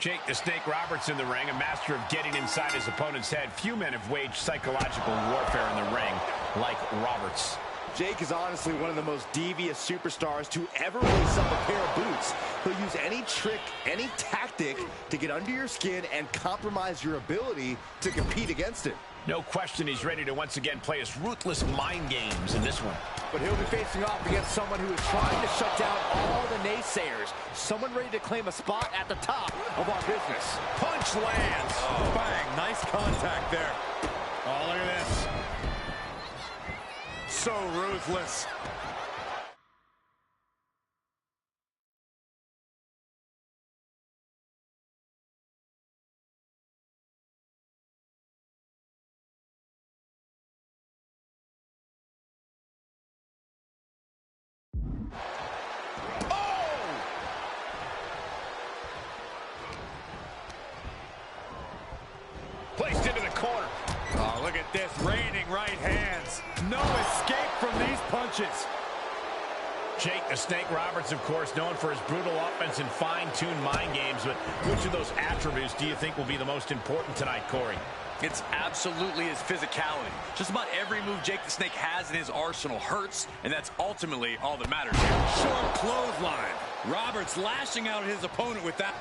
Jake the Snake Roberts in the ring, a master of getting inside his opponent's head. Few men have waged psychological warfare in the ring like Roberts. Jake is honestly one of the most devious superstars to ever lace up a pair of boots. He'll use any trick, any tactic to get under your skin and compromise your ability to compete against it. No question he's ready to once again play his ruthless mind games in this one. But he'll be facing off against someone who is trying to shut down all the naysayers. Someone ready to claim a spot at the top of our business. Punch lands. Oh. Bang, nice contact there. Oh, look at this. So ruthless. Placed into the corner. Oh, look at this, raining right hands. No escape from these punches. Jake the Snake Roberts, of course, known for his brutal offense and fine-tuned mind games. But which of those attributes do you think will be the most important tonight, Corey? It's absolutely his physicality. Just about every move Jake the Snake has in his arsenal hurts, and that's ultimately all that matters here. Short clothesline. Roberts lashing out at his opponent with that.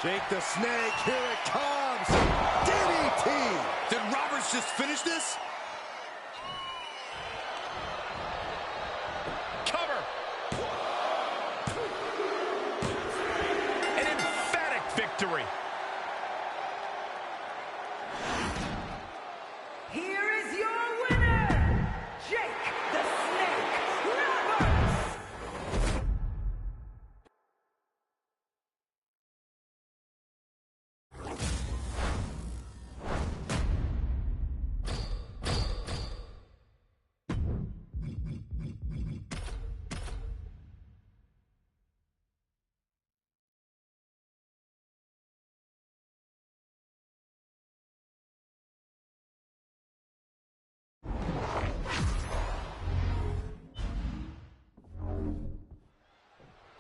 Jake the Snake, here it comes. DDT. Did Roberts just finish this? Cover. An emphatic victory. Here is your winner, Jake the Snake Roberts.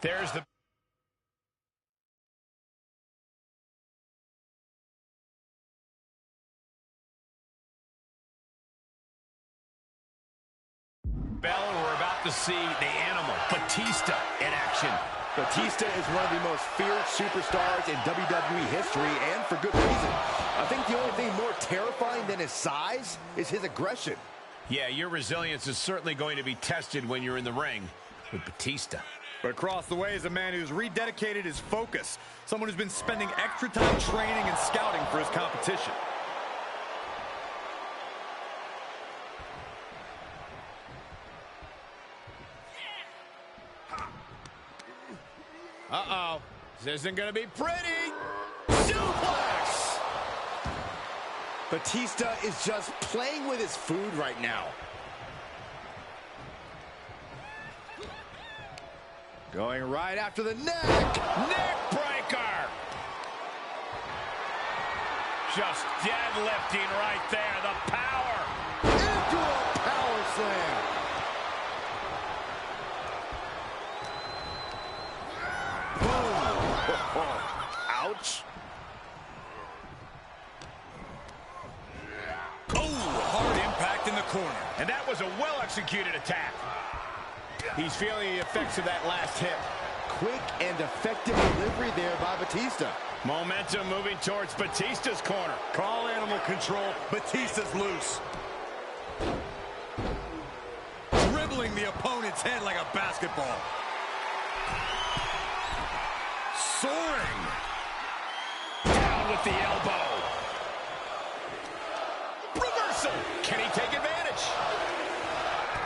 There's the bell, and we're about to see the animal, Batista, in action. Batista is one of the most feared superstars in WWE history, and for good reason. I think the only thing more terrifying than his size is his aggression. Yeah, your resilience is certainly going to be tested when you're in the ring with Batista. But across the way is a man who's rededicated his focus. Someone who's been spending extra time training and scouting for his competition. Uh-oh. This isn't going to be pretty. Suplex! Batista is just playing with his food right now. Going right after the neck. Neck breaker! Just deadlifting right there. The power. Into a power slam. Boom. Ouch. Oh, hard impact in the corner. And that was a well-executed attack. He's feeling the effects of that last hit. Quick and effective delivery there by Batista. Momentum moving towards Batista's corner. Call animal control. Batista's loose. Dribbling the opponent's head like a basketball. Soaring. Down with the elbow. Reversal. Can he take advantage?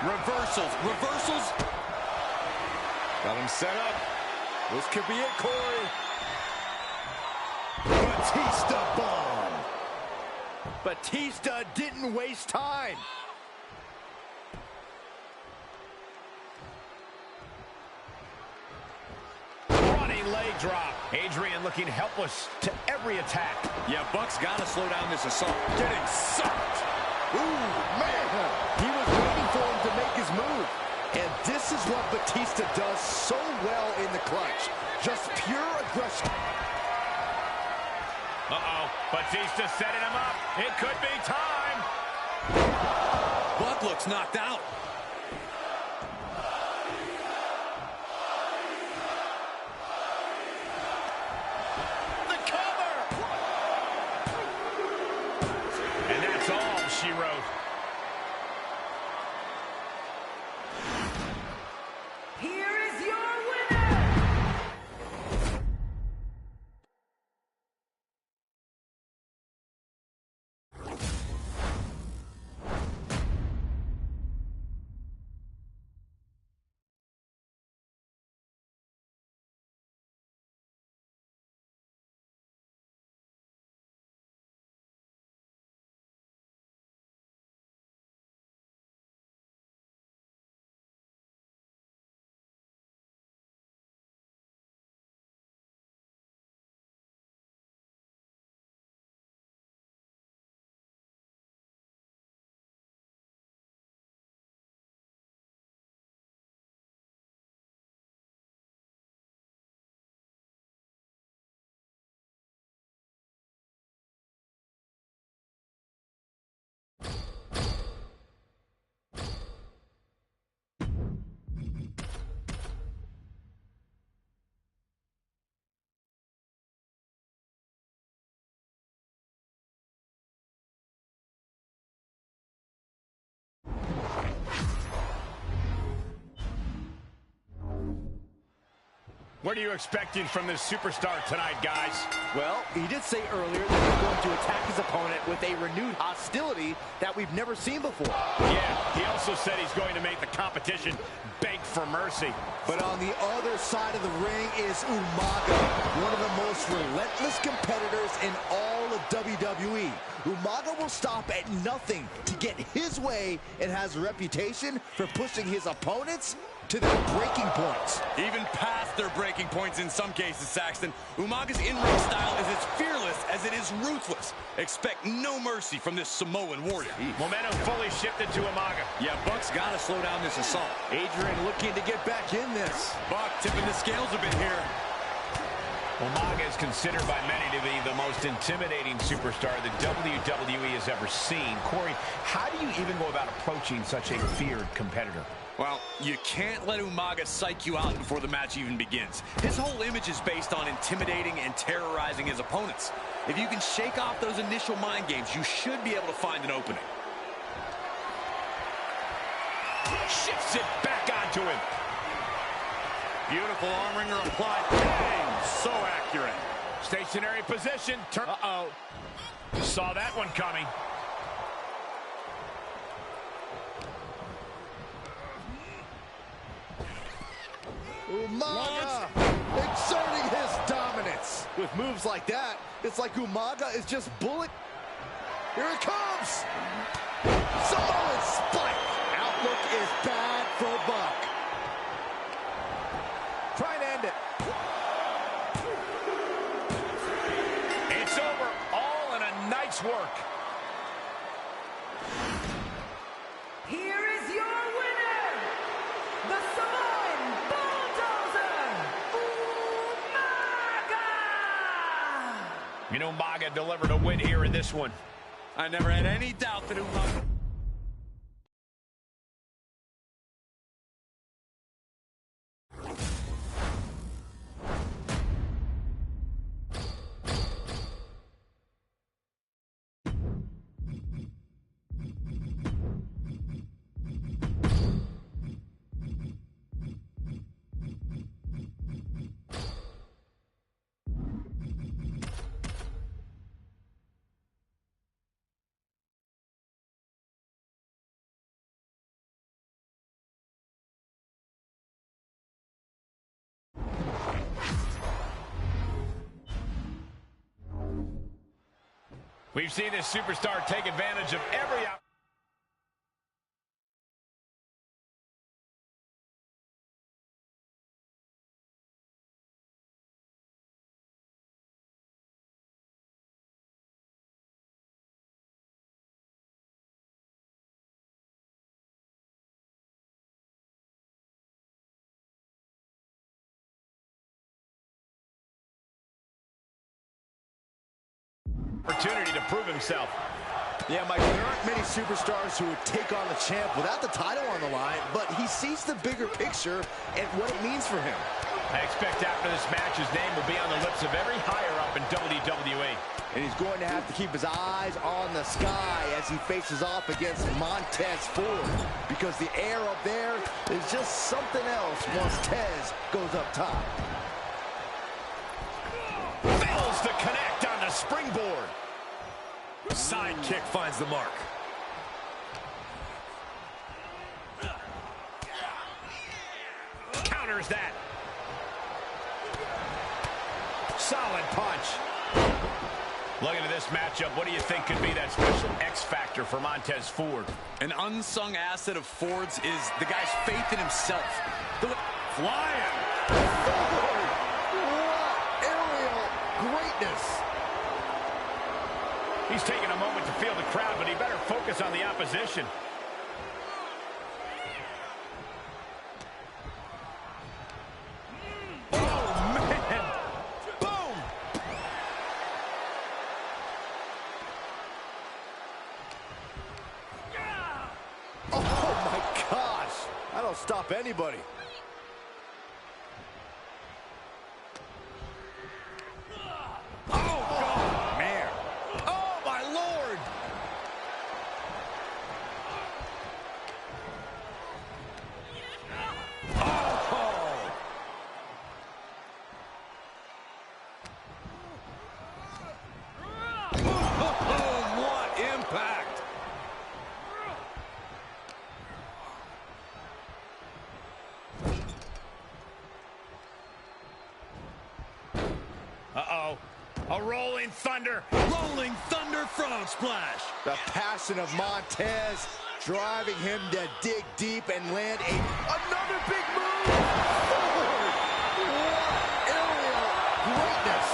Reversals. Reversals. Got him set up. This could be it, Corey. Batista bomb. Batista didn't waste time. Running leg drop. Adrian looking helpless to every attack. Yeah, Buck's got to slow down this assault. Getting sucked. Ooh, man. He was waiting for him to make his move. And this is what Batista does so well in the clutch. Just pure aggression. Uh-oh, Batista setting him up. It could be time. Buck looks knocked out. The cover! And that's all she wrote. Here is your winner, What are you expecting from this superstar tonight, guys? Well, he did say earlier that he's going to attack his opponent with a renewed hostility that we've never seen before. Yeah, he also said he's going to make the competition beg for mercy. But on the other side of the ring is Umaga, one of the most relentless competitors in all of WWE. Umaga will stop at nothing to get his way and has a reputation for pushing his opponents to their breaking points. Even past their breaking points in some cases, Saxton. Umaga's in-ring style is as fearless as it is ruthless. Expect no mercy from this Samoan warrior. Momentum fully shifted to Umaga. Yeah, Buck's got to slow down this assault. Adrian looking to get back in this. Buck tipping the scales a bit here. Umaga is considered by many to be the most intimidating superstar that WWE has ever seen. Corey, how do you even go about approaching such a feared competitor? Well, you can't let Umaga psych you out before the match even begins. His whole image is based on intimidating and terrorizing his opponents. If you can shake off those initial mind games, you should be able to find an opening. Shifts it back onto him. Beautiful arm wringer applied. Bang! So accurate. Stationary position. Uh-oh. Saw that one coming. Umaga exerting his dominance. With moves like that, it's like Umaga is just bullet. Here it comes. Samoan spike. Outlook is bad for Buck. Try and end it. It's over. All in a night's work. here is your winner, the Samoan Bulldozer, Umaga! You know, Umaga delivered a win here in this one. I never had any doubt that Umaga... We've seen this superstar take advantage of every opportunity. Opportunity to prove himself. Yeah, Mike, there aren't many superstars who would take on the champ without the title on the line, but he sees the bigger picture and what it means for him. I expect after this match, his name will be on the lips of every higher-up in WWE. And he's going to have to keep his eyes on the sky as he faces off against Montez Ford, because the air up there is just something else once Tez goes up top. Fails to connect on the springboard. Side kick finds the mark. Counters that. Solid punch. Looking at this matchup, what do you think could be that special X factor for Montez Ford? An unsung asset of Ford's is the guy's faith in himself. Flying. What aerial greatness. He's taking a moment to feel the crowd, but he better focus on the opposition. Oh, man! Boom! Oh, my gosh. I don't stop anybody. Uh-oh. A rolling thunder. Rolling thunder frog splash. The passion of Montez driving him to dig deep and land another big move. Forward. What aerial greatness.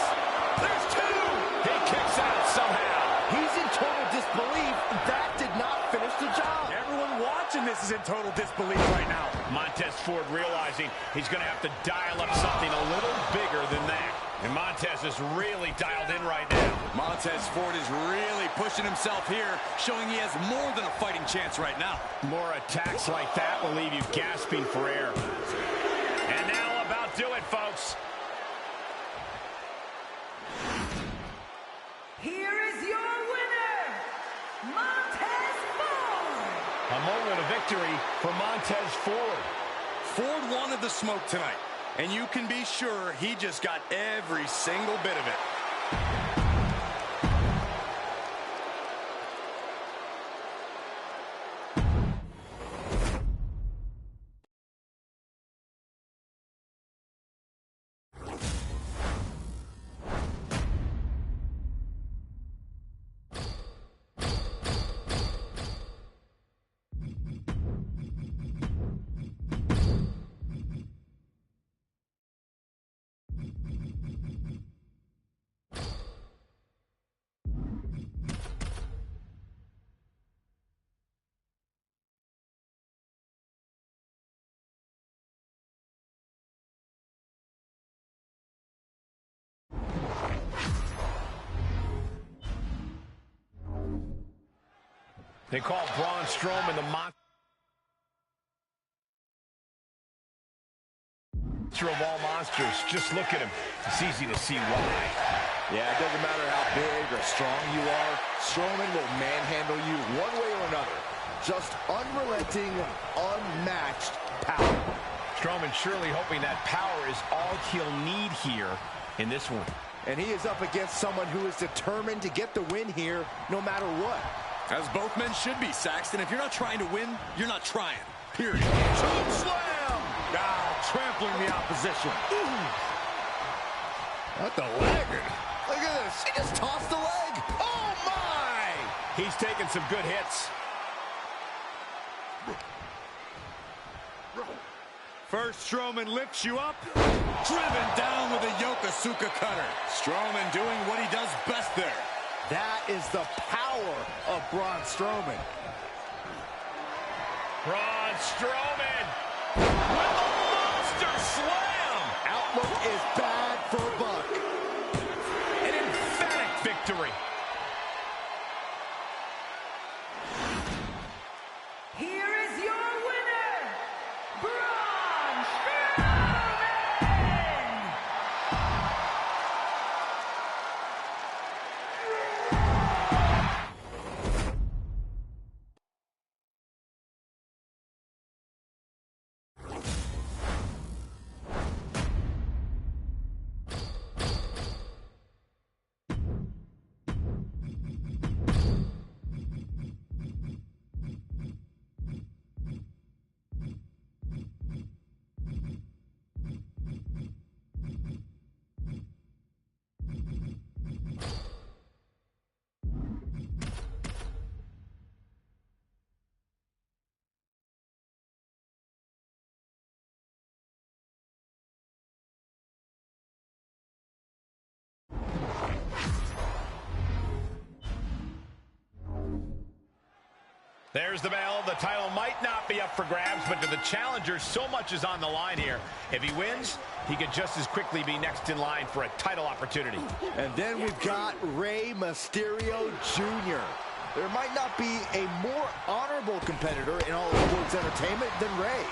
There's two. He kicks out somehow. He's in total disbelief. That did not finish the job. Everyone watching this is in total disbelief right now. Montez Ford realizing he's going to have to dial up something a little bigger than that. And Montez is really dialed in right now. Montez Ford is really pushing himself here, showing he has more than a fighting chance right now. More attacks like that will leave you gasping for air. And that'll about do it, folks. Here is your winner, Montez Ford. A moment of victory for Montez Ford. Ford wanted the smoke tonight, and you can be sure he just got every single bit of it. They call Braun Strowman the monster of all monsters. Just look at him. It's easy to see why. Yeah, it doesn't matter how big or strong you are. Strowman will manhandle you one way or another. Just unrelenting, unmatched power. Strowman surely hoping that power is all he'll need here in this one. And he is up against someone who is determined to get the win here no matter what. As both men should be, Saxton. If you're not trying to win, you're not trying. Period. Choke slam! Now trampling the opposition. What the leg? Look at this. He just tossed the leg. Oh, my! He's taking some good hits. First, Strowman lifts you up. Driven down with a Yokosuka cutter. Strowman doing what he does best there. That is the power of Braun Strowman. Braun Strowman with a monster slam. Outlook is bad for Buck. An emphatic victory. There's the bell. The title might not be up for grabs, but to the challenger, so much is on the line here. If he wins, he could just as quickly be next in line for a title opportunity. And then we've got Rey Mysterio Jr. There might not be a more honorable competitor in all of sports entertainment than Rey.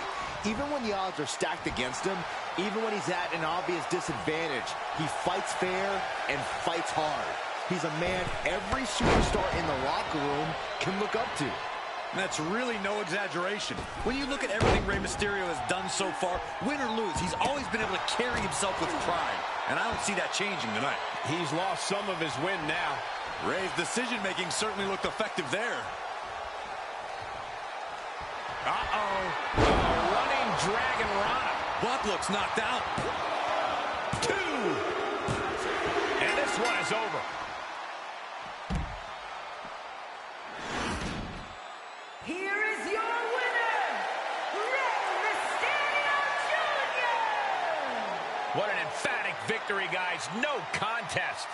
Even when the odds are stacked against him, even when he's at an obvious disadvantage, he fights fair and fights hard. He's a man every superstar in the locker room can look up to. That's really no exaggeration. When you look at everything Rey Mysterio has done so far, win or lose, he's always been able to carry himself with pride. And I don't see that changing tonight. He's lost some of his win now. Rey's decision-making certainly looked effective there. Uh-oh. Running Dragon Rana. Buck looks knocked out. 2. And this one is over. Here is your winner, Rey Mysterio Jr. What an emphatic victory, guys. No contest.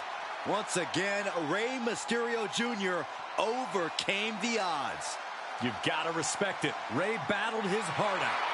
Once again, Rey Mysterio Jr. overcame the odds. You've got to respect it. Rey battled his heart out.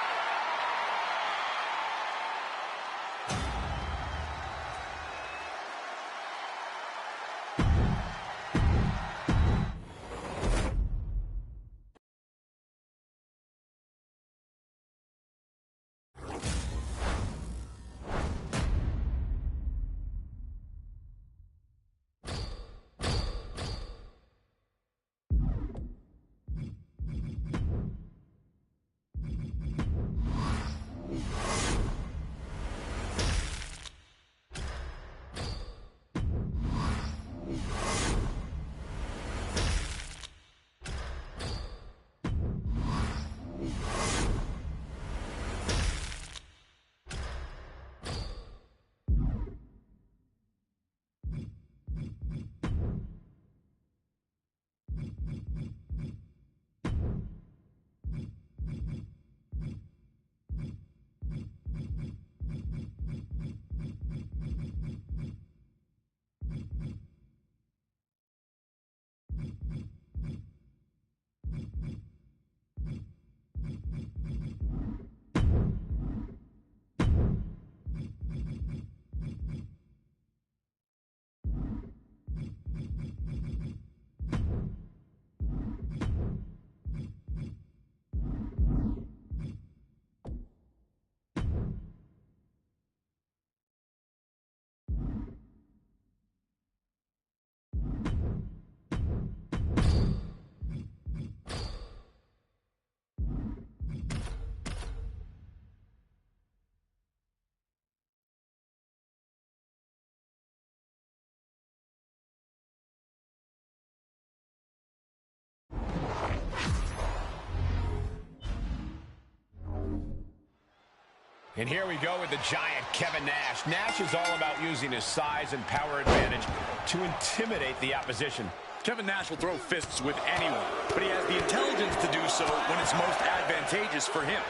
And here we go with the giant Kevin Nash. Nash is all about using his size and power advantage to intimidate the opposition. Kevin Nash will throw fists with anyone, but he has the intelligence to do so when it's most advantageous for him.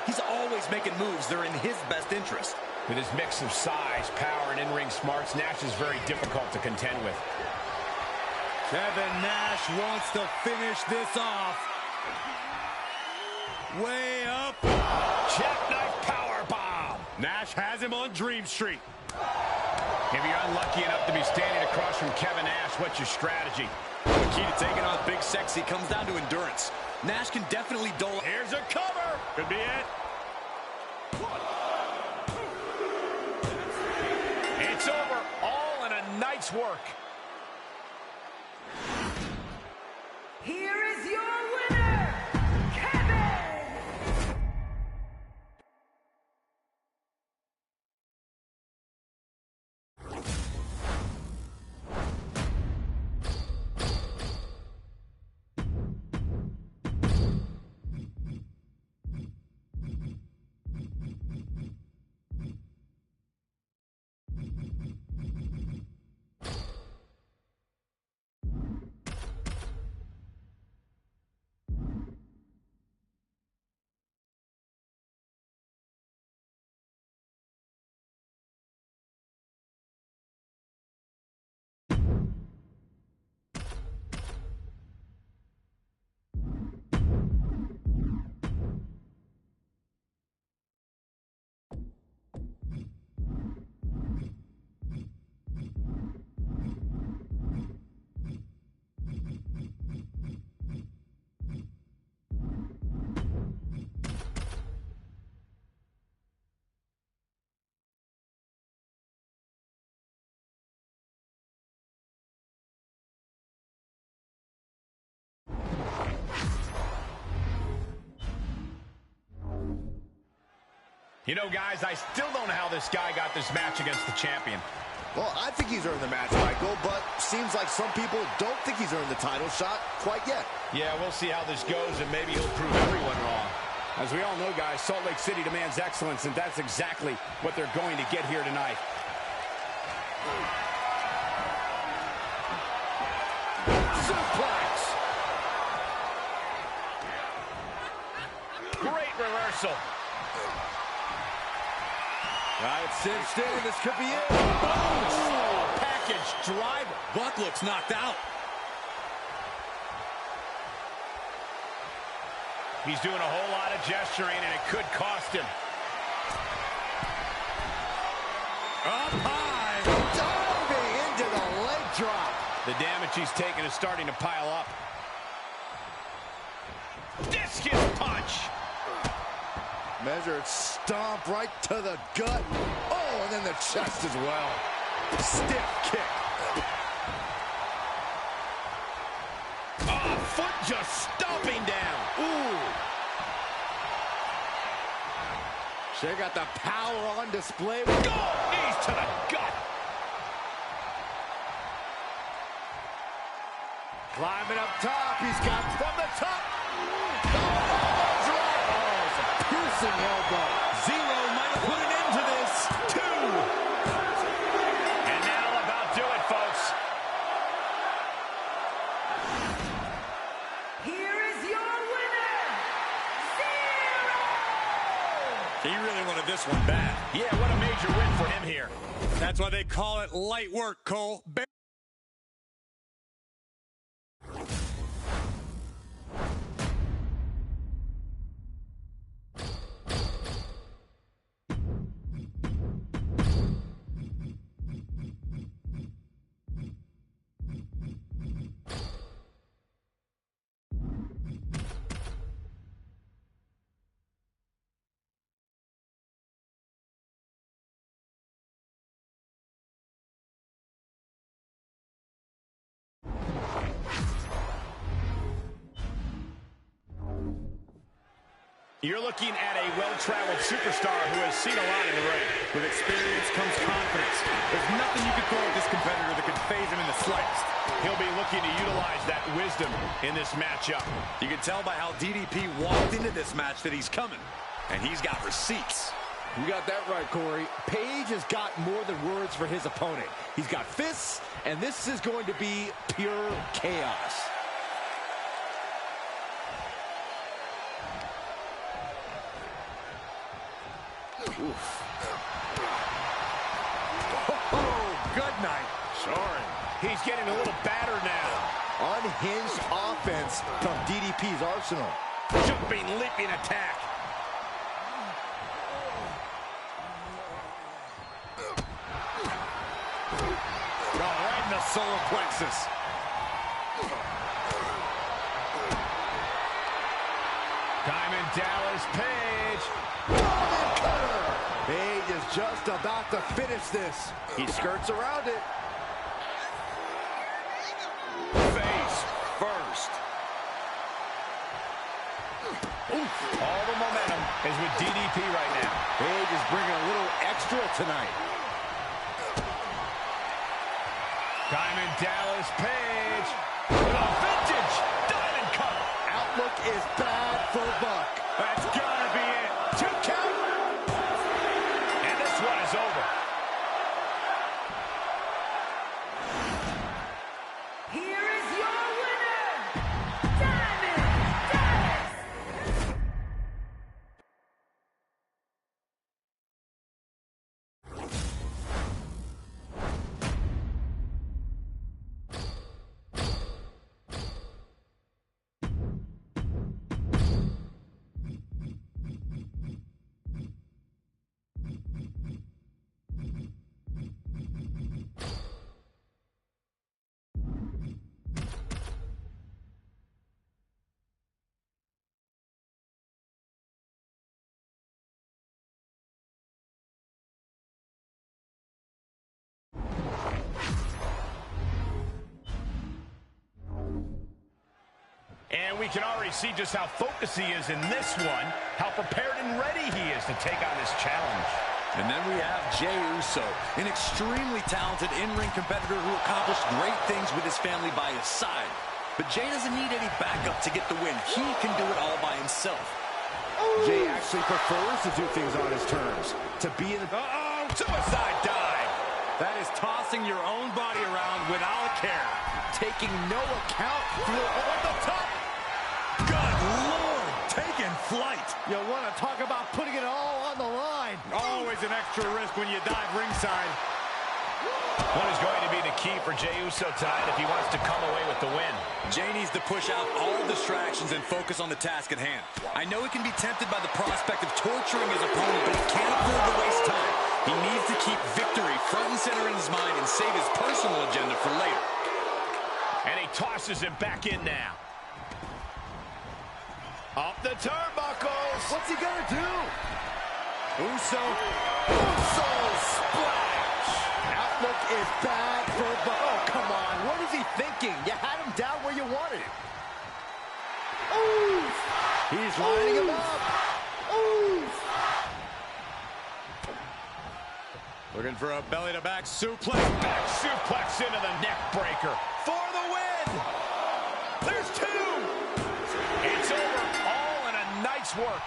He's always making moves that are in his best interest. With his mix of size, power, and in-ring smarts, Nash is very difficult to contend with. Kevin Nash wants to finish this off. Way up. Jackknife powerbomb. Nash has him on Dream Street. If you're unlucky enough to be standing across from Kevin Nash, what's your strategy? The key to taking on Big Sexy comes down to endurance. Nash can definitely dole. Here's a cover. Could be it. It's over. All in a night's work. Here is your winner, Kevin. You know, guys, I still don't know how this guy got this match against the champion. Well, I think he's earned the match, Michael, but seems like some people don't think he's earned the title shot quite yet. Yeah, we'll see how this goes, and maybe he'll prove everyone wrong. As we all know, guys, Salt Lake City demands excellence, and that's exactly what they're going to get here tonight. Suplex! Great reversal. Got it cinched in. This could be it. Oh, package driver. Buck looks knocked out. He's doing a whole lot of gesturing, and it could cost him. Up high. Diving into the leg drop. The damage he's taken is starting to pile up. Discus punch. Measured stomp right to the gut. Oh, and then the chest as well. Stiff kick. Oh, foot just stomping down. Ooh. They got the power on display. Go! Knees to the gut. Climbing up top. He's got from the top. Piercing elbow. Zero might have put an end to this. 2. And that'll about do it, folks. Here is your winner, Zero! He really wanted this one bad. Yeah, what a major win for him here. That's why they call it light work, Cole. You're looking at a well-traveled superstar who has seen a lot in the ring. With experience comes confidence. There's nothing you can throw at this competitor that could phase him in the slightest. He'll be looking to utilize that wisdom in this matchup. You can tell by how DDP walked into this match that he's coming. And he's got receipts. You got that right, Corey. Page has got more than words for his opponent. He's got fists, and this is going to be pure chaos. Oof. Oh, good night. Sorry. He's getting a little battered now. Unhinged offense from DDP's arsenal. Jumping, leaping attack. Oh, right in the solar plexus. Diamond Dallas Page. Page is just about to finish this. He skirts around it. Face first. Oof. All the momentum is with DDP right now. Page is bringing a little extra tonight. Diamond Dallas Page. A vintage diamond cover. Outlook is bad for Buck. That's gotta be it. 2 count. And this one is over. Here is your winner, Diamond Dallas! And we can already see just how focused he is in this one, how prepared and ready he is to take on this challenge. And then we have Jey Uso, an extremely talented in-ring competitor who accomplished great things with his family by his side. But Jey doesn't need any backup to get the win. He can do it all by himself. Jey actually prefers to do things on his terms. To be in the... Uh-oh, suicide dive. That is tossing your own body around without a care. taking no account for at the top. Good Lord, taking flight. You want to talk about putting it all on the line. Always an extra risk when you dive ringside. What is going to be the key for Jey Uso tonight if he wants to come away with the win? Jey needs to push out all distractions and focus on the task at hand. I know he can be tempted by the prospect of torturing his opponent, but he can't afford to waste time. He needs to keep victory front and center in his mind and save his personal agenda for later. And he tosses him back in now. Up the turnbuckles. What's he gonna do? Uso Splash. Outlook is bad for the... Oh, come on. What is he thinking? You had him down where you wanted him. Ooh. He's lining him up. Ooh. looking for a belly-to-back suplex. Back suplex into the neck breaker for the win. There's two. It's over. All in a nice work.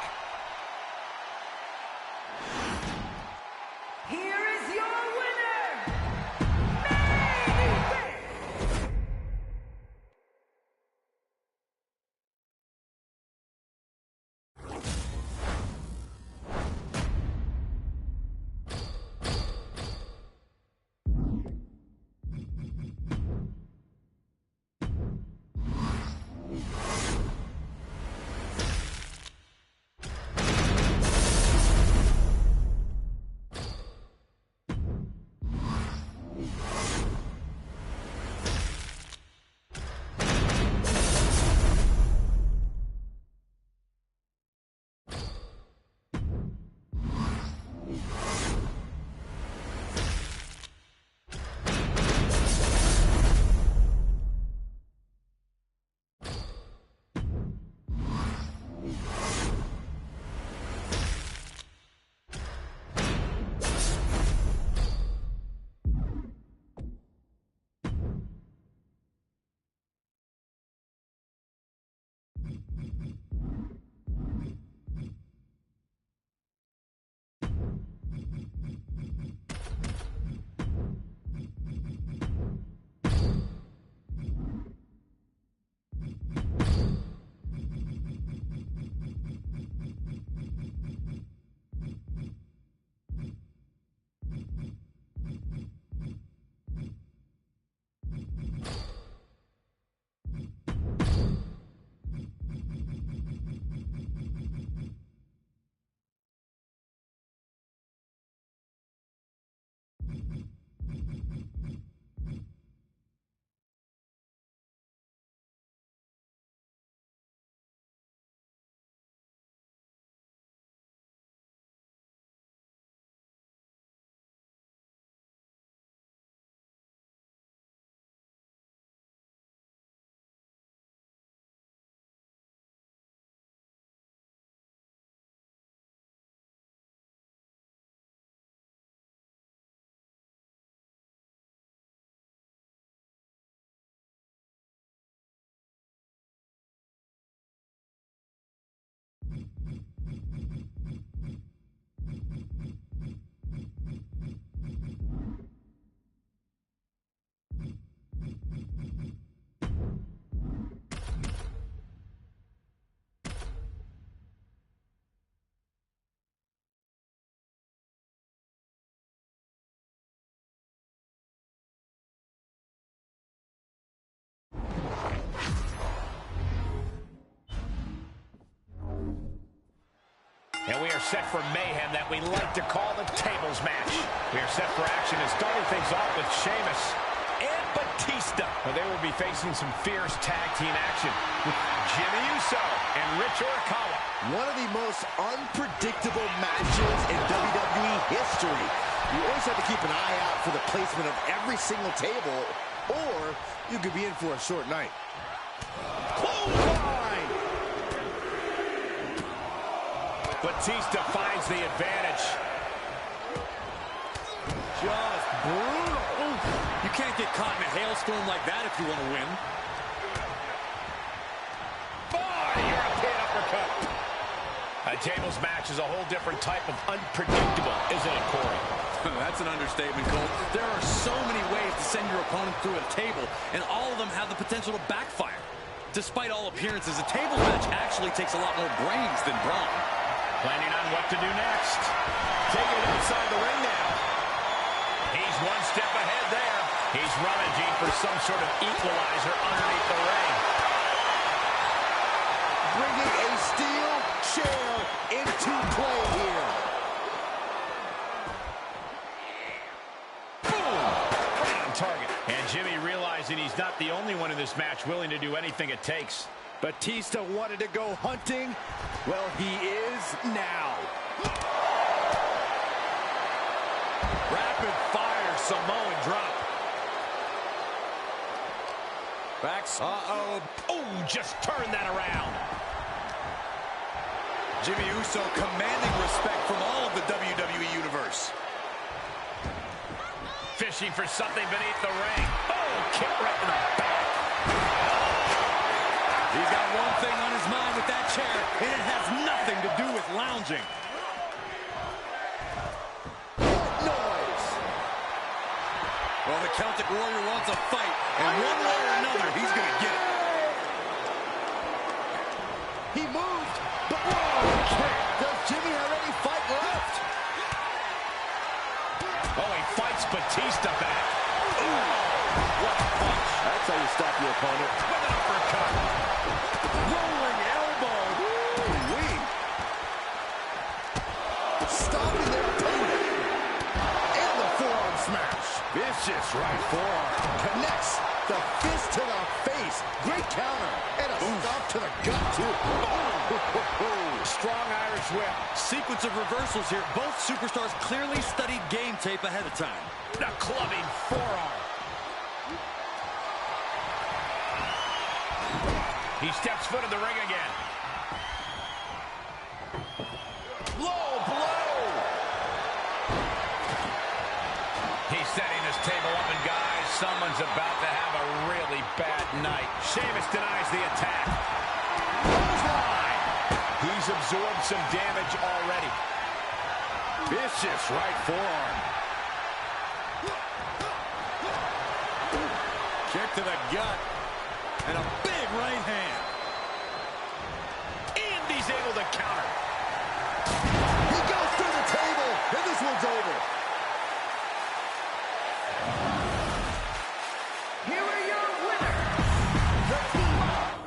Here is your winner, Main Event. And we are set for mayhem that we like to call the tables match. We are set for action and starting things off with Sheamus and Batista. Well, they will be facing some fierce tag team action with Jimmy Uso and Rich Urakawa. One of the most unpredictable matches in WWE history. You always have to keep an eye out for the placement of every single table, or you could be in for a short night. Clothesline! Batista finds the advantage. Just brutal. Oof. You can't get caught in a hailstorm like that if you want to win. European uppercut. A tables match is a whole different type of unpredictable, isn't it, Corey? That's an understatement, Cole. There are so many ways to send your opponent through a table, and all of them have the potential to backfire. Despite all appearances, a tables match actually takes a lot more brains than brawn. Planning on what to do next. Taking it inside the ring now. He's one step ahead there. He's rummaging for some sort of equalizer underneath the ring. Bringing a steel chair into play here. Boom! Right on target. And Jimmy realizing he's not the only one in this match willing to do anything it takes. Batista wanted to go hunting. Well, he is now. Rapid fire Samoan drop. Backs. Uh-oh. Oh, just turn that around. Jimmy Uso commanding respect from all of the WWE Universe. Fishing for something beneath the ring. Oh, kick right in the back. He's got one thing on his mind with that chair, and it has nothing to do with lounging. Noise. Well, the Celtic Warrior wants a fight, and one way or another, he's going to get it. He moved, but whoa, kick. Does Jimmy have any fight left? Oh, he fights Batista back. Ooh, what a punch. That's how you stop your opponent. With an uppercut. Rolling elbow. Woo-wee. Stopping their opponent. And the forearm smash. Vicious right forearm. Connects the fist to the face. Great counter. And a stomp to the gut, too. Strong Irish whip. Sequence of reversals here. Both superstars clearly studied game tape ahead of time. The clubbing forearm. He steps foot in the ring again. Low blow. He's setting his table up, and guys, someone's about to have a really bad night. Sheamus denies the attack. Clothesline. He's absorbed some damage already. Vicious right forearm. Kick to the gut. And a big right hand. And he's able to counter. He goes through the table, and this one's over. Here are your winners, the team of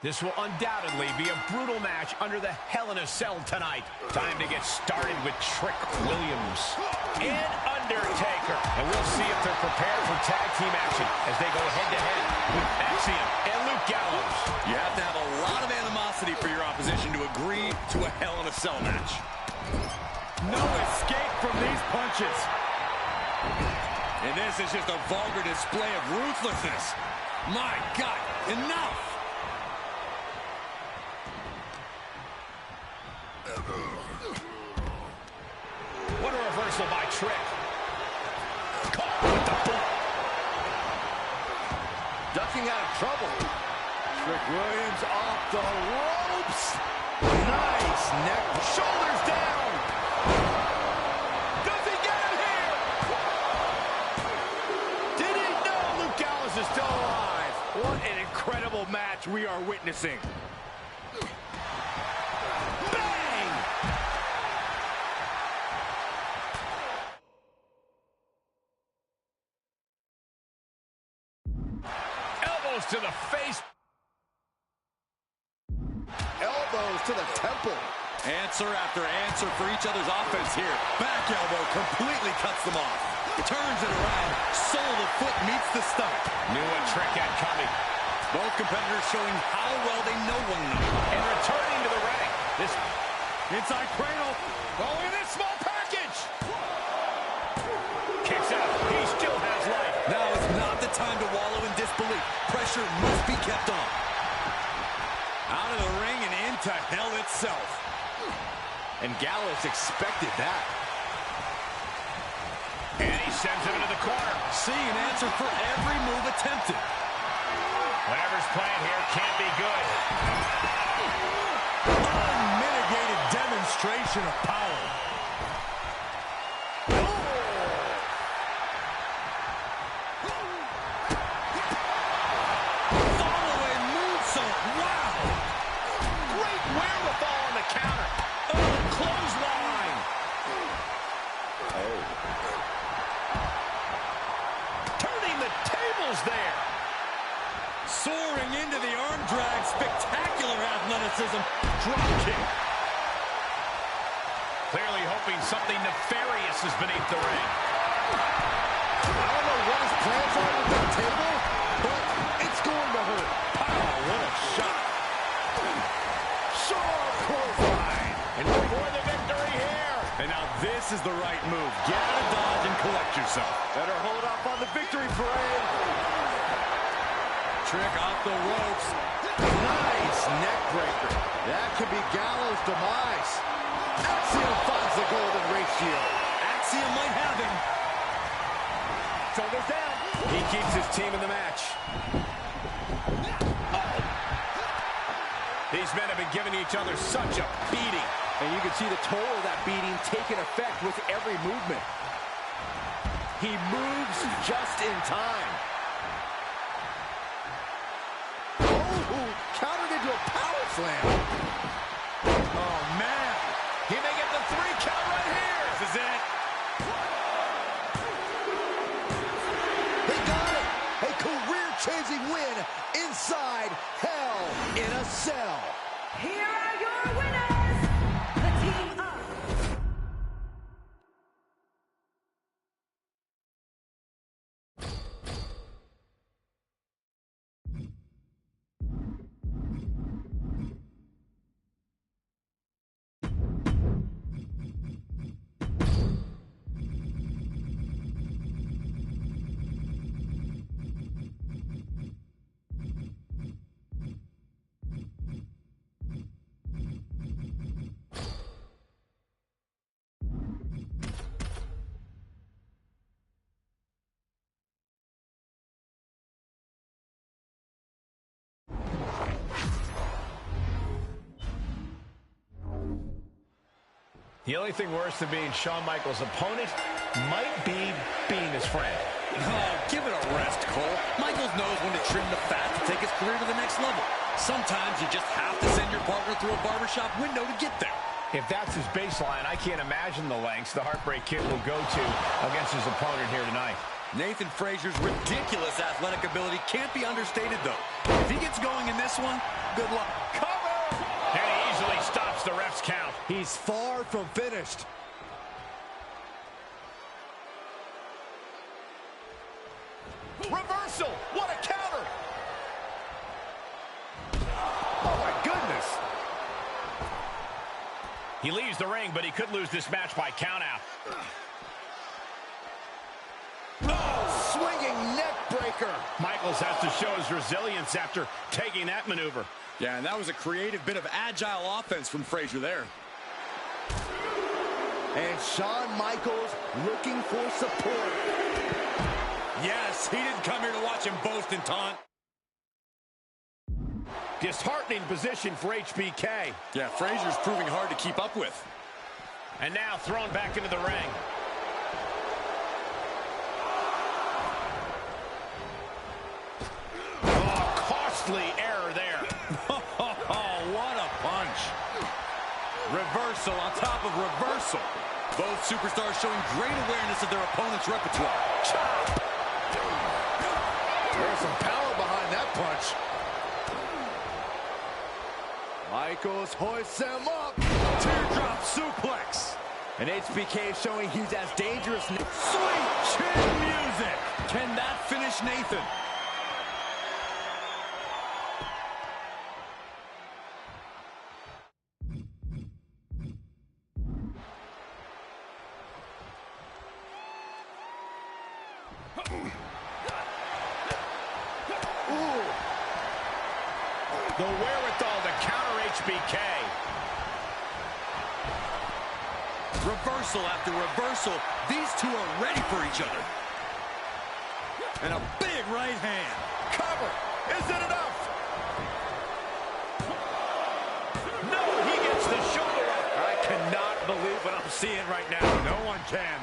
This will undoubtedly be a brutal match under the Hell in a Cell tonight. Time to get started with Trick Williams and Undertaker. And we'll see if they're prepared for tag team action as they go head-to-head with Axiom and Luke Gallows. You have to have a lot of animosity for your opposition to agree to a Hell in a Cell match. No escape from these punches. And this is just a vulgar display of ruthlessness. My God, enough! What a reversal by Trick. Caught with the boot. Ducking out of trouble. Trick Williams off the ropes. Nice neck. Shoulders down. Does he get it here? Did he know Luke Gallows is still alive? What an incredible match we are witnessing. Bang! Elbows to the face. Elbows to the temple. Answer after answer for each other's offense here. Back elbow completely cuts them off. Turns it around. Sole of the foot meets the stomach. Knew what Trick had coming. Both competitors showing how well they know one another. And returning to the ring. This Inside cradle. Oh, look at this small package. Kicks out. He still has life. Now is not the time to wallow in disbelief. Pressure must be kept on. Out of the ring and into hell itself. And Gallows expected that. And he sends him into the corner. See an answer for every move attempted. Whatever's playing here can't be good. Unmitigated demonstration of power. Follow-away moonsault. Wow. Great wherewithal on the counter. Oh, clothesline. Turning the tables there. Soaring into the arm drag. Spectacular athleticism. Drop kick. Clearly hoping something nefarious is beneath the ring. I don't know what his plans are with that table, but it's going to hurt. Oh, what a shot. Sharp clothesline. And for the victory here. And now this is the right move. Get out of dodge and collect yourself. Better hold up on the victory parade. Trick off the ropes. Nice neck breaker. That could be Gallows' demise. Axiom finds the golden ratio. Axiom might have him. Shoulders down. He keeps his team in the match. These men have been giving each other such a beating. And you can see the toll of that beating taking effect with every movement. He moves just in time. Oh, countered into a power slam. Oh, man. He may get the 3 count right here. This is it. They got it. A career-changing win inside Hell in a Cell. Here are your winners, the team of The only thing worse than being Shawn Michaels' opponent might be being his friend. Oh, give it a rest, Cole. Michaels knows when to trim the fat to take his career to the next level. Sometimes you just have to send your partner through a barbershop window to get there. If that's his baseline, I can't imagine the lengths the Heartbreak Kid will go to against his opponent here tonight. Nathan Frazier's ridiculous athletic ability can't be understated, though. If he gets going in this one, good luck. Cover! And he easily stops the ref's count. He's far from finished. Reversal! What a counter! Oh, my goodness. He leaves the ring, but he could lose this match by countout. Oh, swinging neck breaker. Michaels has to show his resilience after taking that maneuver. Yeah, and that was a creative bit of agile offense from Frazier there. And Shawn Michaels looking for support. Yes, he didn't come here to watch him boast and taunt. Disheartening position for HBK. Yeah, Frazier's proving hard to keep up with. And now thrown back into the ring. Oh, costly error there. Oh, what a punch. Reversal on top of reversal. Both superstars showing great awareness of their opponent's repertoire. Chop. There's some power behind that punch. Michaels hoists him up. Teardrop suplex. And HBK is showing he's as dangerous. Sweet chin music. Can that finish Nathan? The wherewithal to counter HBK. Reversal after reversal. These two are ready for each other. And a big right hand. Cover. Is it enough? No, he gets the shoulder up. I cannot believe what I'm seeing right now. No one can.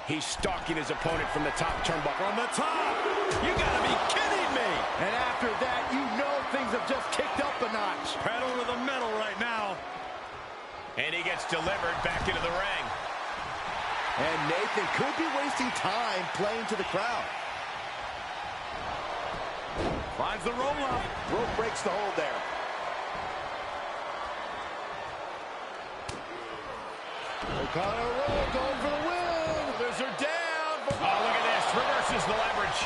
He's stalking his opponent from the top turnbuckle. From the top. You gotta be kidding me. And after that, you know things have just kicked up a notch. Pedal to the metal right now. And he gets delivered back into the ring. And Nathan could be wasting time playing to the crowd. Finds the roll-up. Rope breaks the hold there. O'Connor roll, going for the win. Lizard down. Oh, look at this. Reverses the leverage.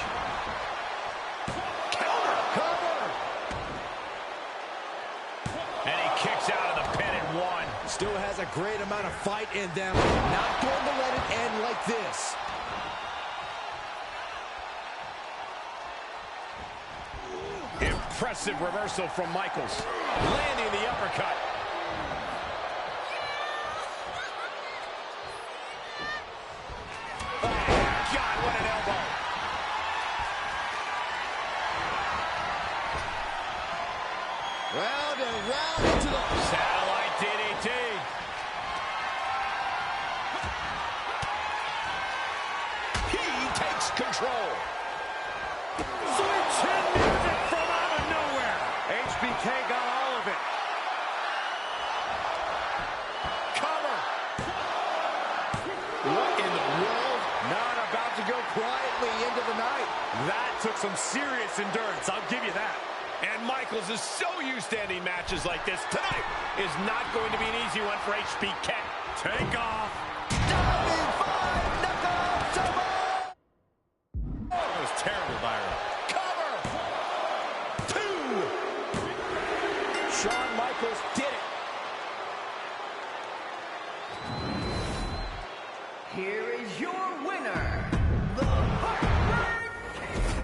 Cover. And he kicks out of the pin at one. Still has a great amount of fight in them. Not going to let it end like this. Impressive reversal from Michaels. Landing the uppercut. Oh, God, what an elbow. Round and round into the... Satellite DDT. He takes control. Sweet chin music from out of nowhere. HBK got all of it. Cover. What in the world? Not about to go quietly into the night. That took some serious endurance, I'll give you that. And Michaels is so used to ending matches like this. Tonight is not going to be an easy one for HBK. Take off. Diving 5 knuckle choke. That was terrible, Byron. Cover. 2. Shawn Michaels did it. Here is your winner, the Heartbreak Kid.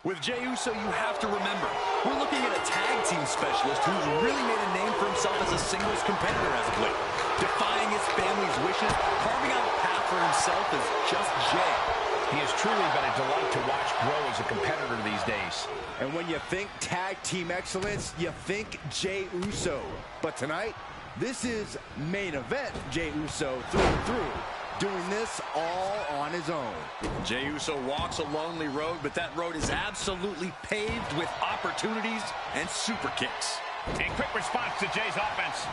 With Jey Uso, you have to remember, we're looking at a tag team specialist who's really made a name for himself as a singles competitor as of late. defying his family's wishes, carving out a path for himself as just Jay. He has truly been a delight to watch grow as a competitor these days. And when you think tag team excellence, you think Jey Uso. But tonight, this is main event Jey Uso through and through, doing this all on his own. Jey Uso walks a lonely road, but that road is absolutely paved with opportunities and super kicks. And quick response to Jay's offense.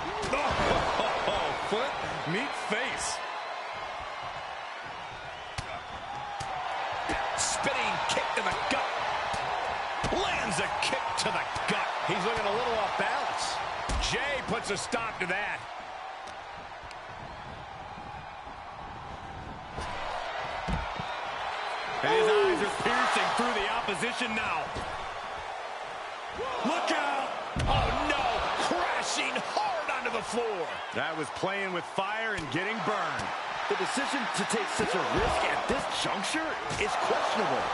Foot, meet face. Spinning kick to the gut. Lands a kick to the gut. He's looking a little off balance. Jay puts a stop to that. And his eyes are piercing through the opposition now. Look out! Oh no! Crashing hard onto the floor. That was playing with fire and getting burned. The decision to take such a risk at this juncture is questionable.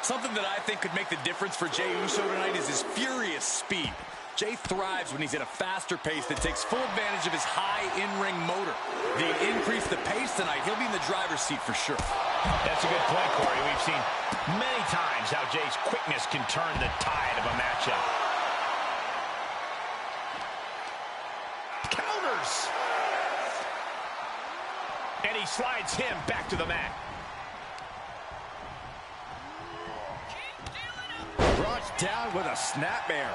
Something that I think could make the difference for Jey Uso tonight is his furious speed. Jay thrives when he's at a faster pace that takes full advantage of his high in-ring motor. If he increase the pace tonight, he'll be in the driver's seat for sure. That's a good point, Corey. We've seen many times how Jay's quickness can turn the tide of a matchup. Counters! And he slides him back to the mat. Brought down with a snapmare.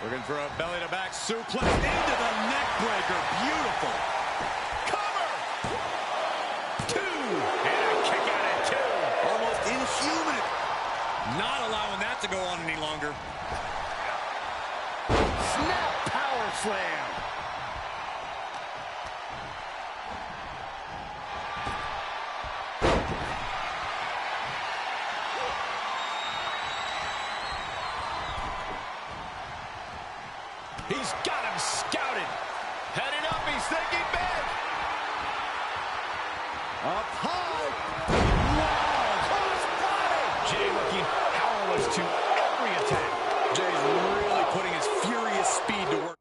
Looking for a belly-to-back suplex into the neck breaker. Beautiful. Cover! Two! And a kick out at two. Almost inhuman. Not allowing that to go on any longer. Snap power slam. He's got him scouted. Heading up, he's thinking big. Up high. Wow, cross body. Jay looking powerless to every attack. Jay's really putting his furious speed to work.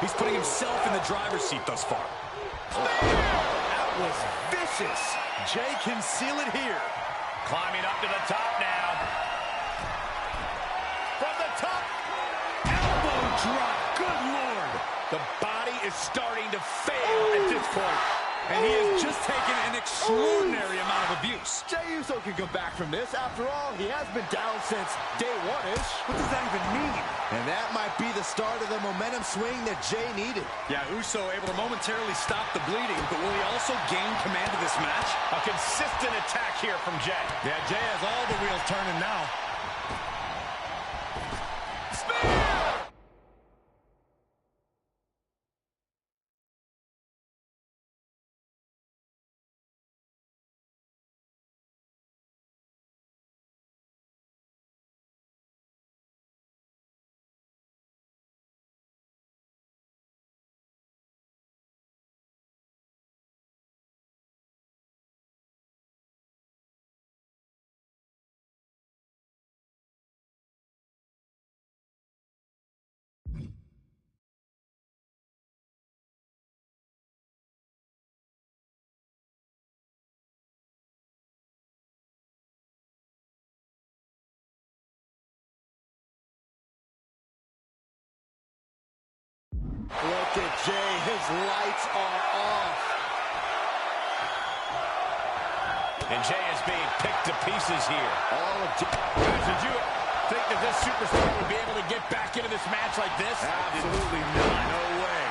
He's putting himself in the driver's seat thus far. That was vicious. Jay can seal it here. Climbing up to the top now. From the top. Elbow drop. Good Lord. The body is starting to fail at this point. And he has just taken an extraordinary amount of abuse. Jey Uso can come back from this. After all, he has been down since day one-ish. What does that even mean? And that might be the start of the momentum swing that Jay needed. Yeah, Uso able to momentarily stop the bleeding, but will he also gain command of this match? A consistent attack here from Jay. Yeah, Jay has all the wheels turning now. Look at Jay, his lights are off. And Jay is being picked to pieces here. All of Jay. Guys, did you think that this superstar would be able to get back into this match like this? Absolutely not. No way.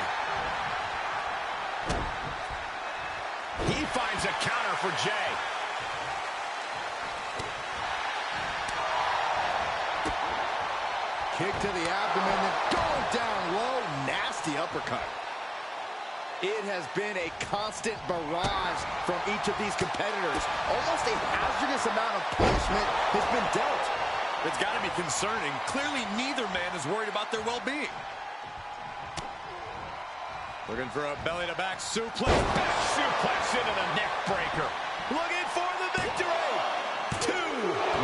He finds a counter for Jay. Kick to the abdomen, then going down low. Nasty uppercut. It has been a constant barrage from each of these competitors. Almost a hazardous amount of punishment has been dealt. It's got to be concerning. Clearly, neither man is worried about their well-being. Looking for a belly-to-back suplex. Back suplex into the neck breaker. Looking for the victory. 2.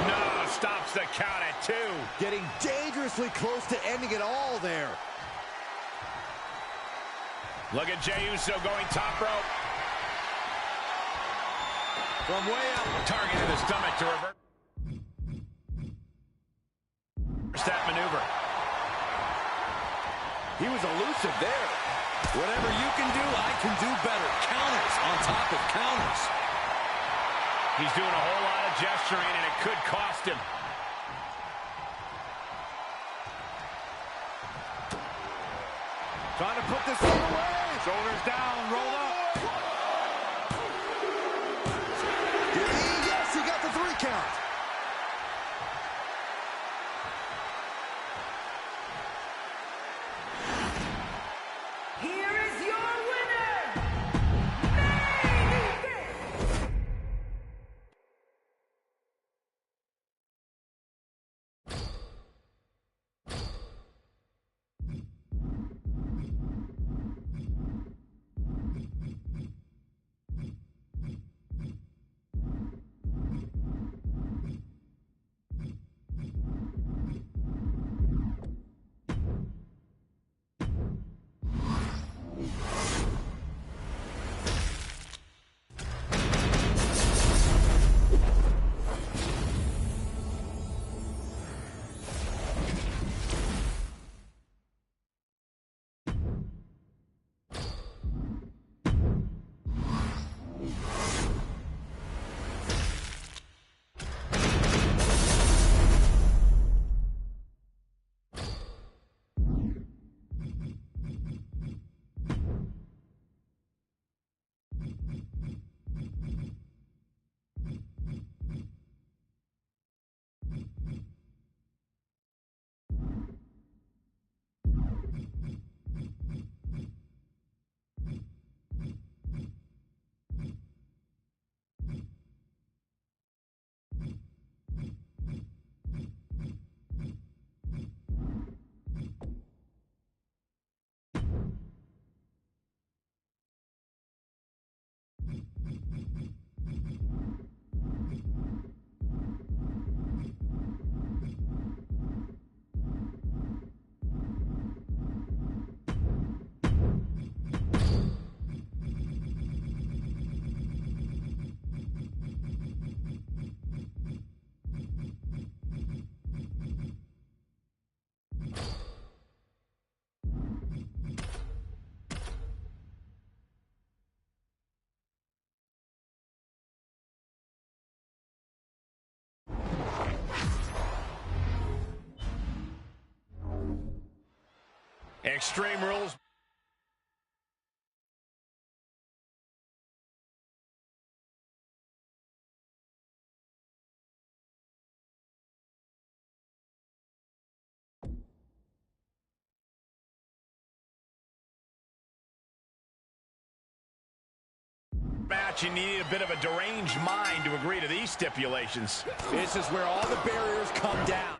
No, stops the count at 2. Getting dangerously close to ending it all there. Look at Jey Uso going top rope. From way up. Targeting the stomach to reverse that maneuver. He was elusive there. Whatever you can do, I can do better. Counters on top of counters. He's doing a whole lot of gesturing, and it could cost him. Trying to put this one away. Shoulders down, roll up. Yes, he got the 3 count. Here is your winner, Main Event. Extreme Rules. Match, you need a bit of a deranged mind to agree to these stipulations. This is where all the barriers come down.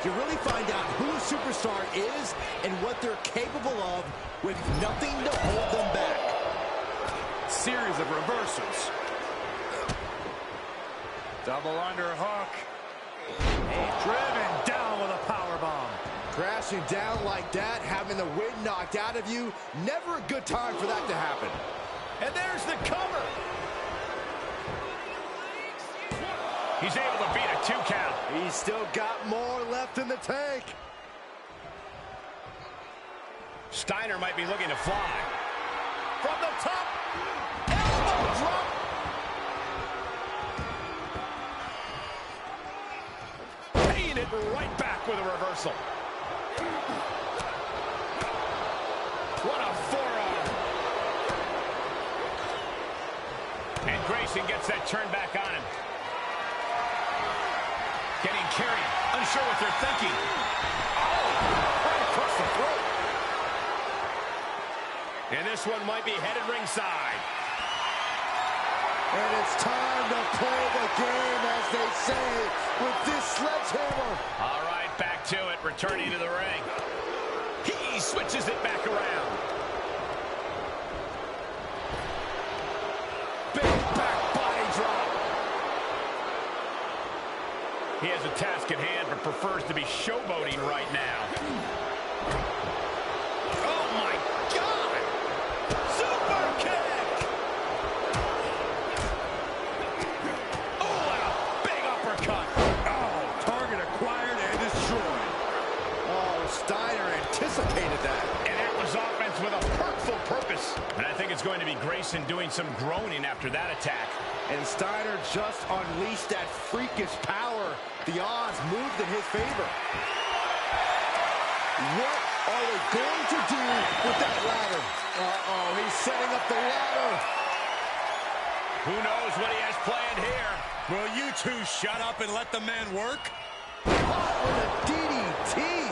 You really find out who a superstar is and what they're capable of with nothing to hold them back. Series of reversals. Double underhook. Driven down with a powerbomb. Crashing down like that, having the wind knocked out of you, never a good time for that to happen. And there's the cover. He's able to beat a 2 count. He's still got more left in the tank. Steiner might be looking to fly. From the top, elbow drop. Paying it right back with a reversal. What a forearm. And Grayson gets that turn back on him. Getting carried. Unsure what they're thinking. Oh, right across the throat. And this one might be headed ringside. And it's time to play the game, as they say, with this sledgehammer. All right, back to it, returning to the ring. He switches it back around. Big back body drop. He has a task at hand, but prefers to be showboating right now. Oh, my God! Super kick! Oh, and a big uppercut. Oh, target acquired and destroyed. Oh, Steiner anticipated that. And that was offense with a hurtful purpose. And I think it's going to be Grayson doing some groaning after that attack. And Steiner just unleashed that freakish power. The odds moved in his favor. What are they going to do with that ladder? Uh-oh, he's setting up the ladder. Who knows what he has planned here? Will you two shut up and let the man work? Caught with a DDT.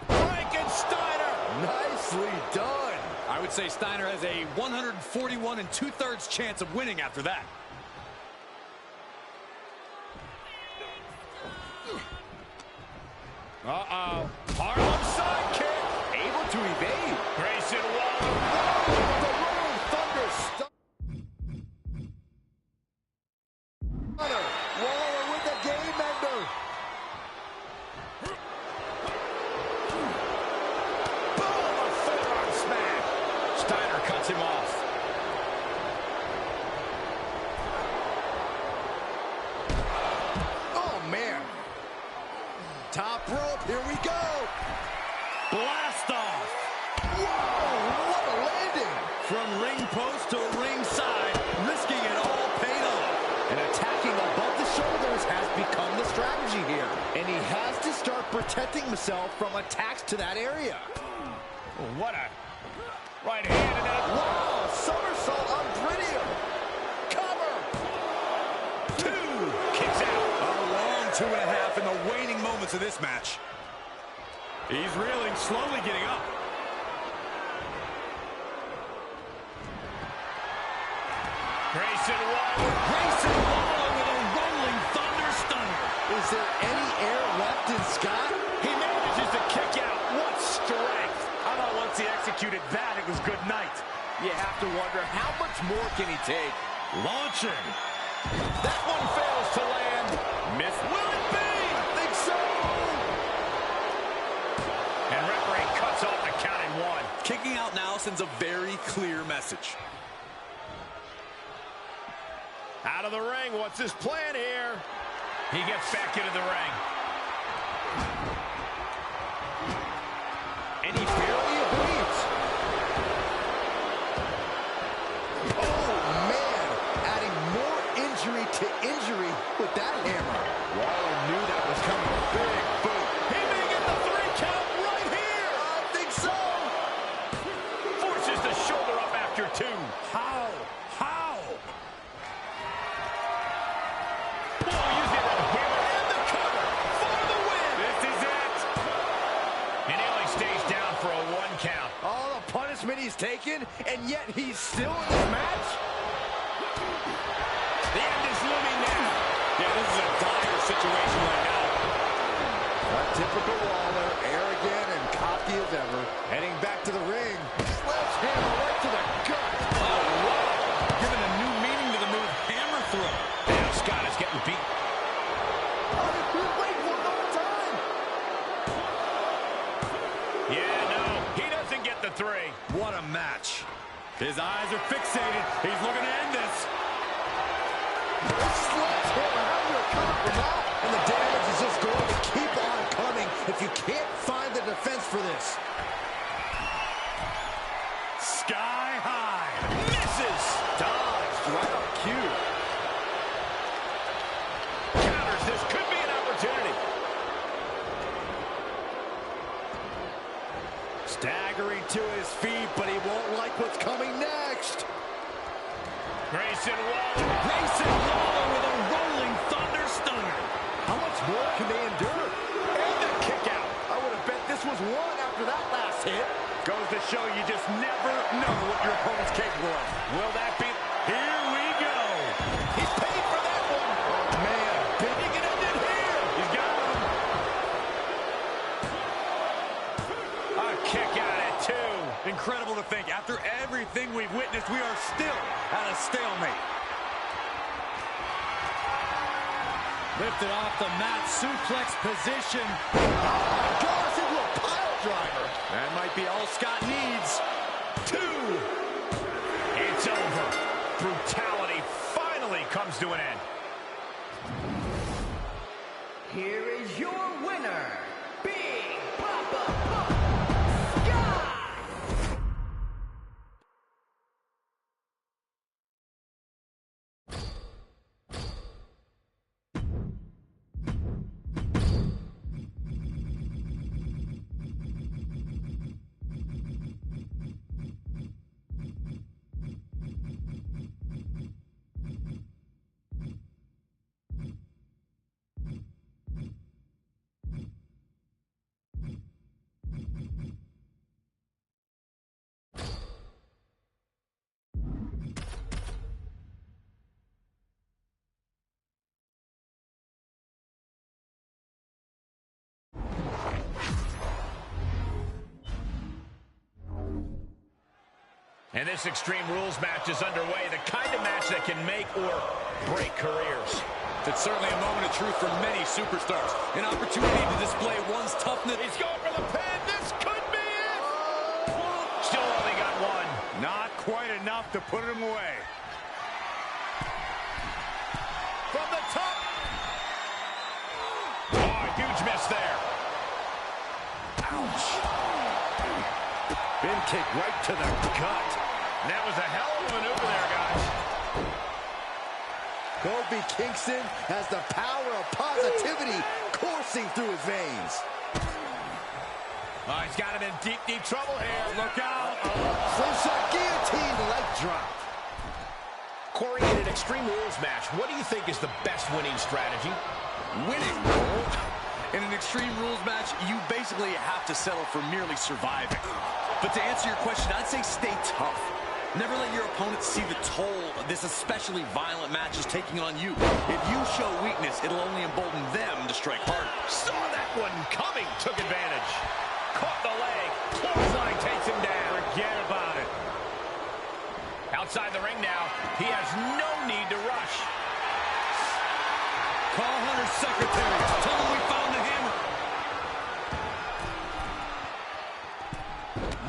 Frankensteiner! Nicely done. I would say Steiner has a 141 2/3 chance of winning after that. Uh-oh. Harlem sidekick. Able to evade. Grayson Waller. The rolling thunder stunner. Waller with the game ender. Boom! A forearm smash. Steiner cuts him off. Oh, man. Top rope, here we go. Blast off. Whoa, what a landing. From ring post to ringside, risking it all paid off. And attacking above the shoulders has become the strategy here. And he has to start protecting himself from attacks to that area. Oh, what a right hand and then a Wow, somersault on Brittier. Cover. 2. Kicks out. A long 2.5 in the waning moments of this match. He's reeling, slowly getting up. Grayson Waller. Grayson Waller with a rolling thunder stunner. Is there any air left in Scott? He manages to kick out. What strength. I thought once he executed that, it was good night. You have to wonder, how much more can he take? Launching. That one fails to land. Miss. Will it be? I think so. And referee cuts off the count in 1. Kicking out now sends a very clear message. Out of the ring. What's his plan here? He gets back into the ring. And he barely evades. Oh, man. Adding more injury to injury with that hammer. Waller knew that was coming. Big boot. He may get the 3 count right here. I think so. Forces the shoulder up after 2. How? Using that hammer and the cover for the win. This is it. And he only stays down for a 1 count. All the punishment he's taken, and yet he's still in this match? The end is looming now. Yeah, this is a dire situation right now. A typical Waller, arrogant and cocky as ever. Heading back to the ring. Sledgehammer right to the gut. Oh, wow. Giving a new meaning to the move hammer throw. Now Scott is getting beat. His eyes are fixated. He's looking to end this. Sledgehammer, how do you recover from that? And the damage is just going to keep on coming if you can't find the defense for this. Sky high. Misses. Dodged right on cue. Counters. This could be an opportunity. Staggering to his feet, but he won't like what's coming next. Grayson Waller. Grayson Waller with a rolling thunder stunner. How much more can they endure? And the kick out. I would have bet this was one after that last hit. Goes to show you just never know what your opponent's capable of. Will that be? Here we go. He's paid for that one. Oh, man. He can end it here. He's got him. A kick out at 2. Incredible to think, after everything we've witnessed, we are still at a stalemate. Lifted off the mat, suplex position. Oh, my gosh, into a pile driver. That might be all Scott needs. 2. It's over. Brutality finally comes to an end. Here is your winner, Big Papa Pump Scott! And this Extreme Rules match is underway, the kind of match that can make or break careers. It's certainly a moment of truth for many superstars. An opportunity to display one's toughness. He's going for the pin. This could be it. Still only got one. Not quite enough to put him away. From the top. Oh, huge miss there. Ouch. Bin kick right to the gut. And that was a hell of a maneuver there, guys. Kofi Kingston has the power of positivity coursing through his veins. Oh, he's got him in deep, deep trouble here. Look out. Slingshot guillotine, leg drop. Corey, in an Extreme Rules match, what do you think is the best winning strategy? Winning. In an Extreme Rules match, you basically have to settle for merely surviving. But to answer your question, I'd say stay tough. Never let your opponent see the toll this especially violent match is taking on you. If you show weakness, it'll only embolden them to strike harder. Saw that one coming, took advantage. Caught the leg, clothesline takes him down. Forget about it. Outside the ring now, he has no need to rush. Call Hunter's secretary. Tell him we found the hammer.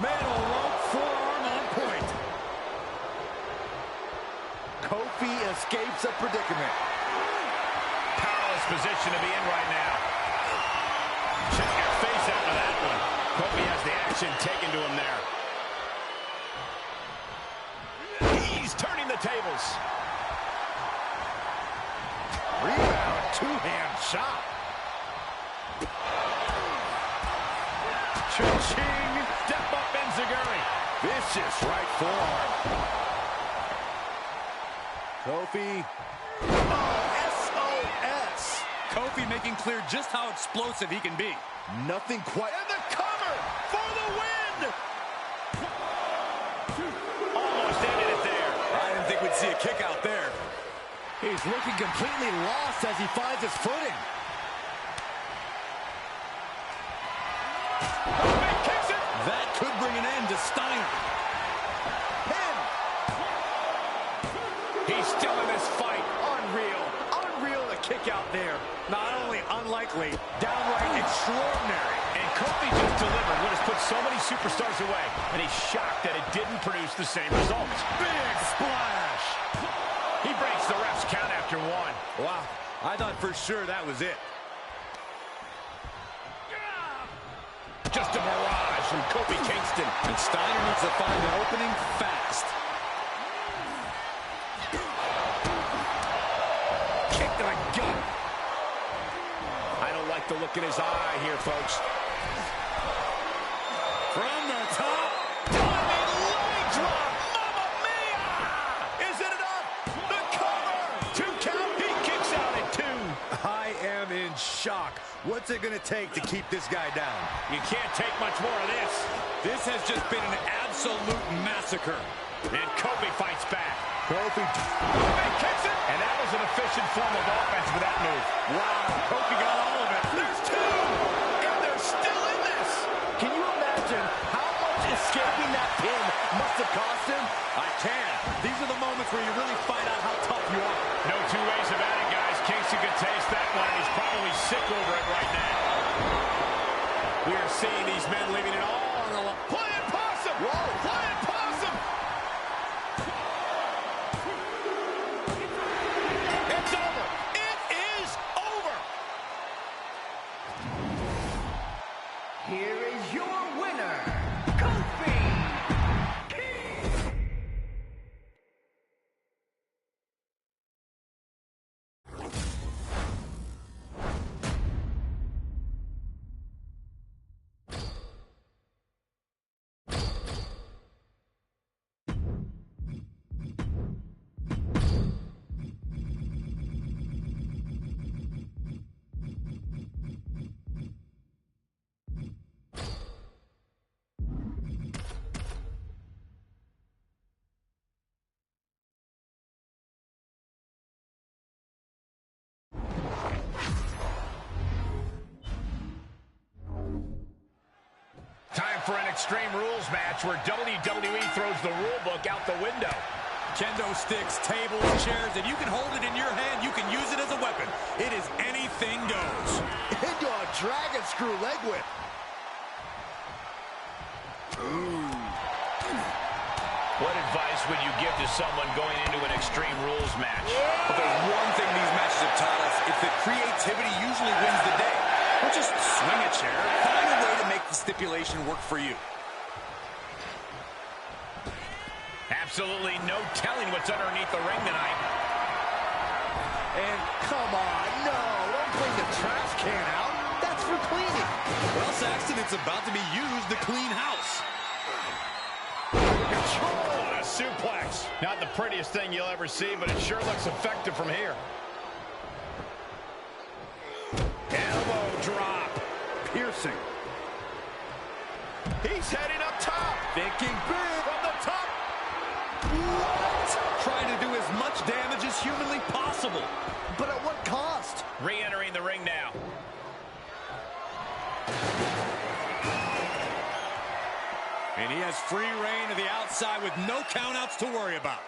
Metal rope forearm on point. Kofi escapes a predicament. Powerless position to be in right now. Check your face out of that one. Kofi has the action taken to him there. He's turning the tables. Rebound, two-hand shot. Cha-ching! Step up Enziguri. Vicious right forearm. Kofi. Oh, SOS. Kofi making clear just how explosive he can be. Nothing quite. And the cover for the win! Almost ended it there. I didn't think we'd see a kick out there. He's looking completely lost as he finds his footing. Kofi kicks it. That could bring an end to Steiner. Pin. He's still in this fight. Unreal. Unreal to kick out there. Not only unlikely, downright extraordinary. And Kofi just delivered what has put so many superstars away, and he's shocked that it didn't produce the same results. Big splash! He breaks the ref's count after one. Wow, I thought for sure that was it. Just a barrage from Kofi Kingston. And Steiner needs to find an opening fast. Kick to the gut. I don't like the look in his eye here, folks. From the top. Diving leg drop. Mamma mia! Is it enough? The cover. 2 count. He kicks out at 2. I am in shock. What's it going to take to keep this guy down? You can't take much more of this. This has just been an absolute massacre. And Kofi fights back. Kofi Kicks it. And that was an efficient form of offense with that move. Wow, Kofi got all of it. There's 2. And they're still in this. Can you imagine how much escaping that pin must have cost him? I can. These are the moments where you really find out how tough you are. No 2 ways about it, guys. Kingston could taste that one, and he's probably sick over it right now. We are seeing these men leaving it all on the line. Playing possum! Whoa! Playing possum! It's over! It is over! Here is your winner, Kofi Kingston. Time for an Extreme Rules match where WWE throws the rule book out the window. Kendo sticks, tables, chairs. If you can hold it in your hand, you can use it as a weapon. It is anything goes. Into a dragon screw leg whip. What advice would you give to someone going into an Extreme Rules match? But there's one thing these matches have taught us. It's that creativity usually wins the day. Don't just swing a chair. Find a way to make the stipulation work for you. Absolutely no telling what's underneath the ring tonight. And come on, no, don't bring the trash can out. That's for cleaning. Well, Saxton, it's about to be used to clean house. Control on a suplex. Not the prettiest thing you'll ever see, but it sure looks effective from here. Elbow drop. Piercing. He's heading up top. Thinking big. From the top. What? Trying to do as much damage as humanly possible. But at what cost? Re-entering the ring now. And he has free reign to the outside with no countouts to worry about.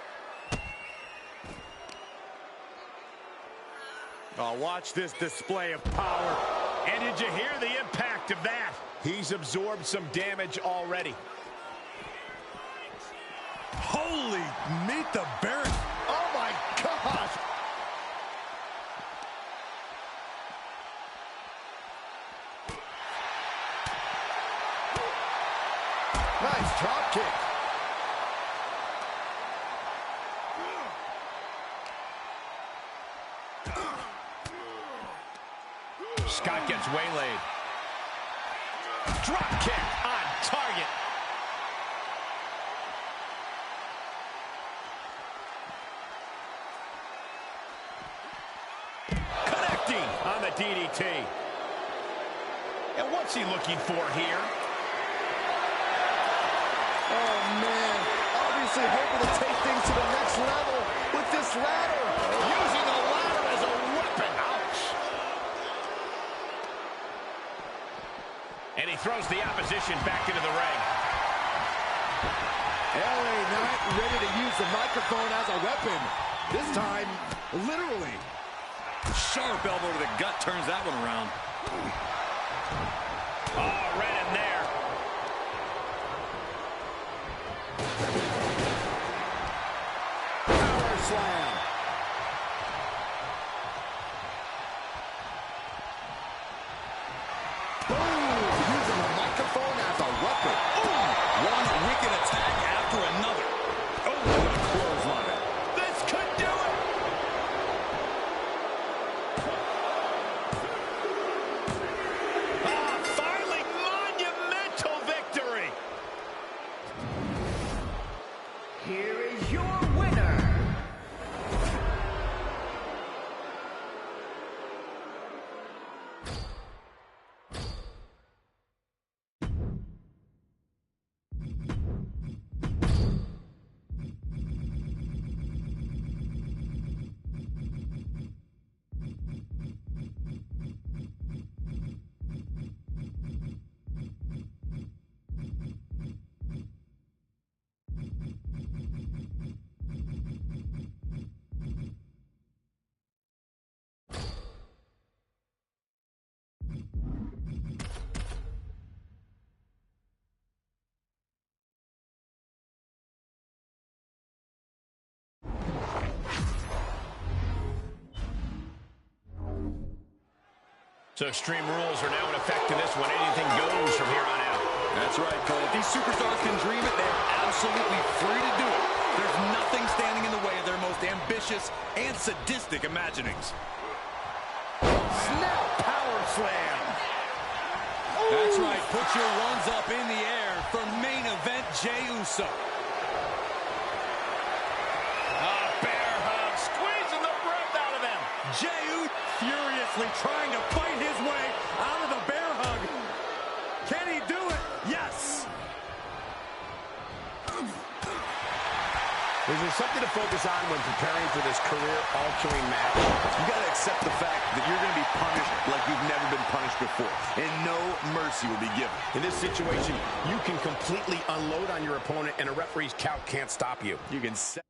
Oh, watch this display of power. And did you hear the impact of that? He's absorbed some damage already. Holy meet the Baron. Oh, my gosh. Nice drop kick. Scott gets waylaid. Drop kick on target. Connecting on the DDT. And what's he looking for here? Oh, man. Obviously hoping to take things to the next level with this ladder. Using the ladder as a weapon. Ouch. And he throws the opposition back into the ring. LA Knight ready to use the microphone as a weapon. This time, literally. Sharp elbow to the gut turns that one around. Oh, right in there. Power slam. Boom! Using the microphone as a weapon. One wicked attack after another. Oh, what a clothesline. This could do it. Finally, monumental victory. Here is your winner. So Extreme Rules are now in effect in this one. Anything goes from here on out. That's right, Cole. If these superstars can dream it, they're absolutely free to do it. There's nothing standing in the way of their most ambitious and sadistic imaginings. Snap power slam. That's right. Put your ones up in the air for main event Jey Uso. Bear hug, squeezing the breath out of them. Jey Uso furiously trying to fight his way out of the bear hug. Can he do it? Yes. Is there something to focus on when preparing for this career-altering match? You got to accept the fact that you're going to be punished like you've never been punished before, and no mercy will be given. In this situation, you can completely unload on your opponent, and a referee's count can't stop you. You can set